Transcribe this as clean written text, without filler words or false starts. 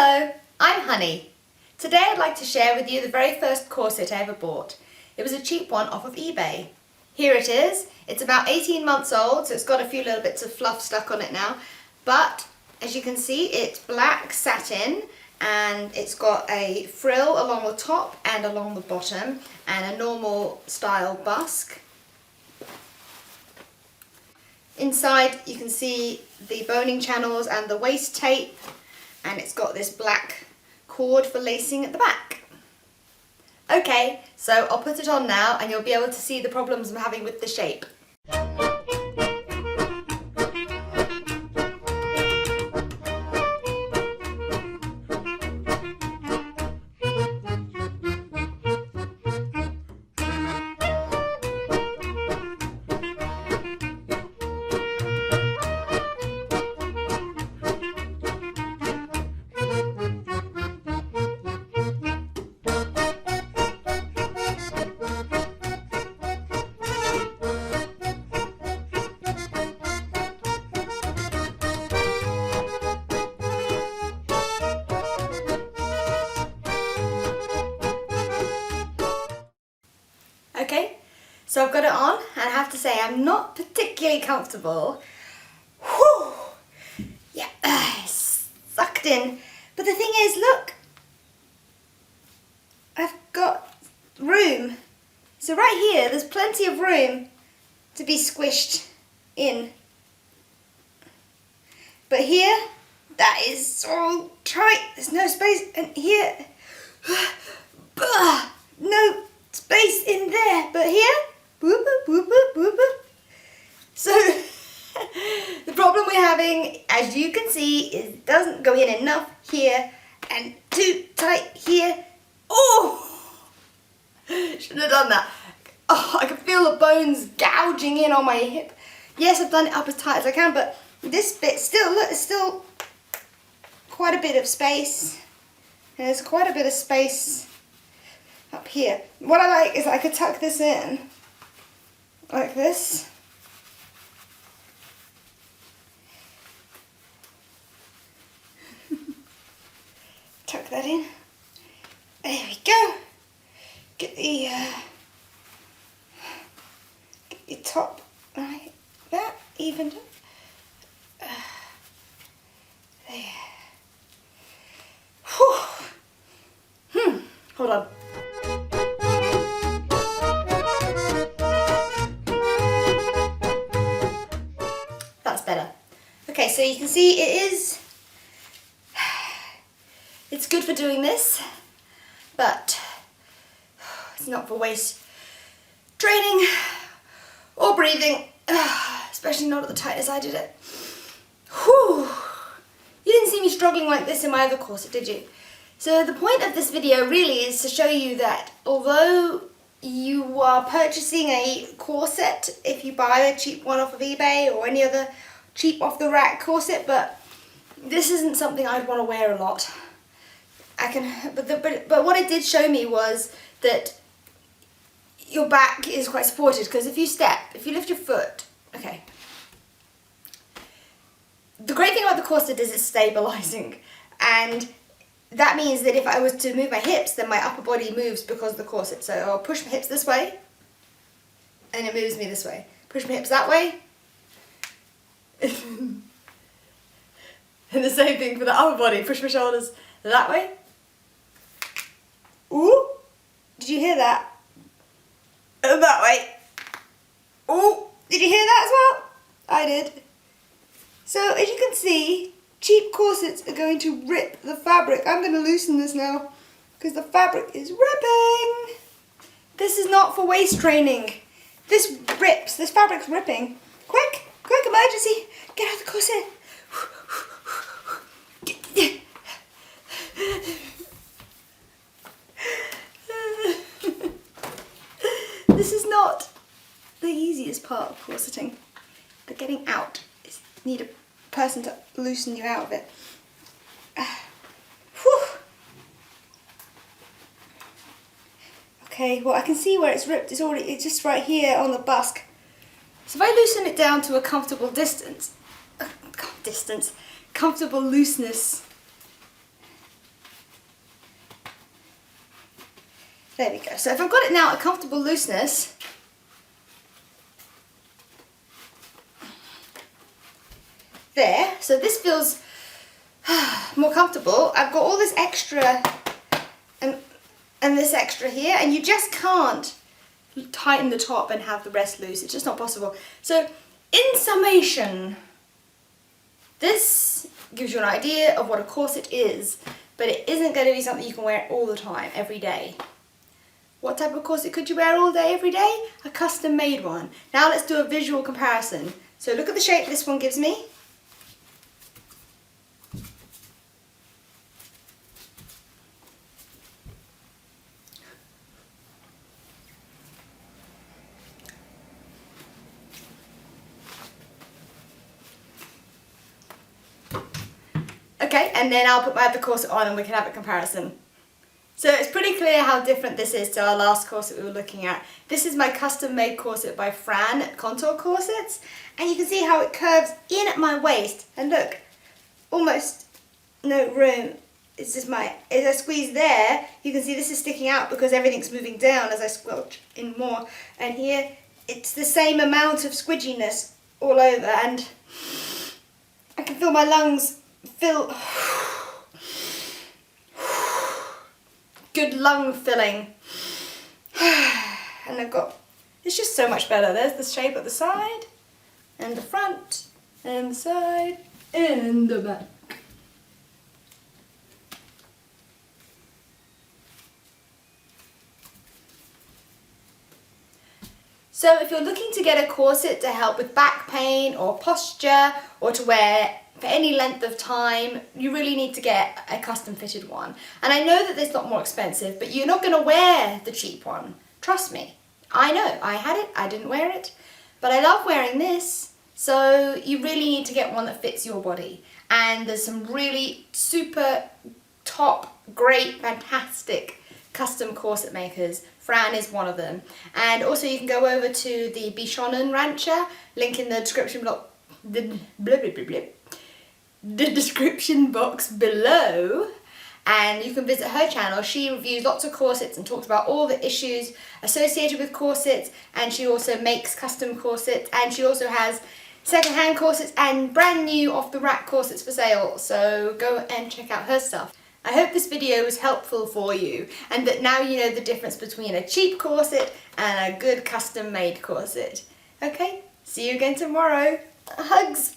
Hello, I'm Honey. Today I'd like to share with you the very first corset I ever bought. It was a cheap one off of eBay. Here it is. It's about 18 months old, so it's got a few little bits of fluff stuck on it now. But as you can see, it's black satin and it's got a frill along the top and along the bottom and a normal style busk. Inside you can see the boning channels and the waist tape, and it's got this black cord for lacing at the back. Okay, so I'll put it on now and you'll be able to see the problems I'm having with the shape. Okay, so I've got it on and I have to say I'm not particularly comfortable. Whew! Yeah, sucked in. But the thing is, look, I've got room. So right here, there's plenty of room to be squished in. But here, that is so tight. There's no space. And here, no space in there, but here, whoop, whoop, whoop, whoop, whoop. So the problem we're having, as you can see, is it doesn't go in enough here and too tight here. Oh, shouldn't have done that. Oh, I can feel the bones gouging in on my hip. Yes, I've done it up as tight as I can, but this bit still, look, it's still quite a bit of space. And there's quite a bit of space up here. What I like is I could tuck this in like this. Tuck that in. There we go. Get the top like that, evened up. There. Whew. Hold on. That's better. Okay, so you can see it's good for doing this, but it's not for waist training or breathing, especially not at the tightness I did it. Whew. You didn't see me struggling like this in my other corset, did you? So the point of this video really is to show you that although you are purchasing a corset, if you buy a cheap one off of eBay or any other cheap off the rack corset, but this isn't something I'd want to wear a lot. But what it did show me was that your back is quite supported, because if you lift your foot, okay. The great thing about the corset is it's stabilizing, and that means that if I was to move my hips, then my upper body moves because of the corset. So I'll push my hips this way, and it moves me this way. Push my hips that way, and the same thing for the upper body. Push my shoulders that way. Ooh, did you hear that? And that way. Ooh, did you hear that as well? I did. So as you can see, cheap corsets are going to rip the fabric. I'm going to loosen this now because the fabric is ripping. This is not for waist training. This rips. This fabric's ripping. Quick, quick, emergency. Get out of the corset. This is not the easiest part of corseting. The getting out. You need a person to loosen you out of it. Okay, well I can see where it's ripped. It's just right here on the busk. So if I loosen it down to a comfortable comfortable looseness, There we go. So if I've got it now at a comfortable looseness, there, so this feels more comfortable. I've got all this extra and this extra here, and you just can't tighten the top and have the rest loose. It's just not possible. So in summation, this gives you an idea of what a corset is, but it isn't going to be something you can wear all the time, every day. What type of corset could you wear all day, every day? A custom made one. Now let's do a visual comparison. So look at the shape this one gives me. Okay, and then I'll put my other corset on and we can have a comparison. So it's pretty clear how different this is to our last corset we were looking at. This is my custom made corset by Fran at Contour Corsets, and you can see how it curves in at my waist, and look, almost no room. It's just as I squeeze there, you can see this is sticking out because everything's moving down as I squelch in more, and here it's the same amount of squidginess all over, and I can feel my lungs fill. Good lung filling. And I've got, it's just so much better. There's the shape at the side, and the front, and the side, and the back. So if you're looking to get a corset to help with back pain or posture, or to wear for any length of time, you really need to get a custom fitted one. And I know that it's not more expensive, but you're not going to wear the cheap one. Trust me. I know. I had it. I didn't wear it. But I love wearing this. So you really need to get one that fits your body. And there's some really super top, great, fantastic custom corset makers. Fran is one of them. And also you can go over to the Bishonen Rancher, link in the description block. The description box below, and you can visit her channel. She reviews lots of corsets and talks about all the issues associated with corsets, and she also makes custom corsets, and she also has second-hand corsets and brand new off-the-rack corsets for sale, so go and check out her stuff. I hope this video was helpful for you, and that now you know the difference between a cheap corset and a good custom-made corset. Okay, see you again tomorrow. Hugs!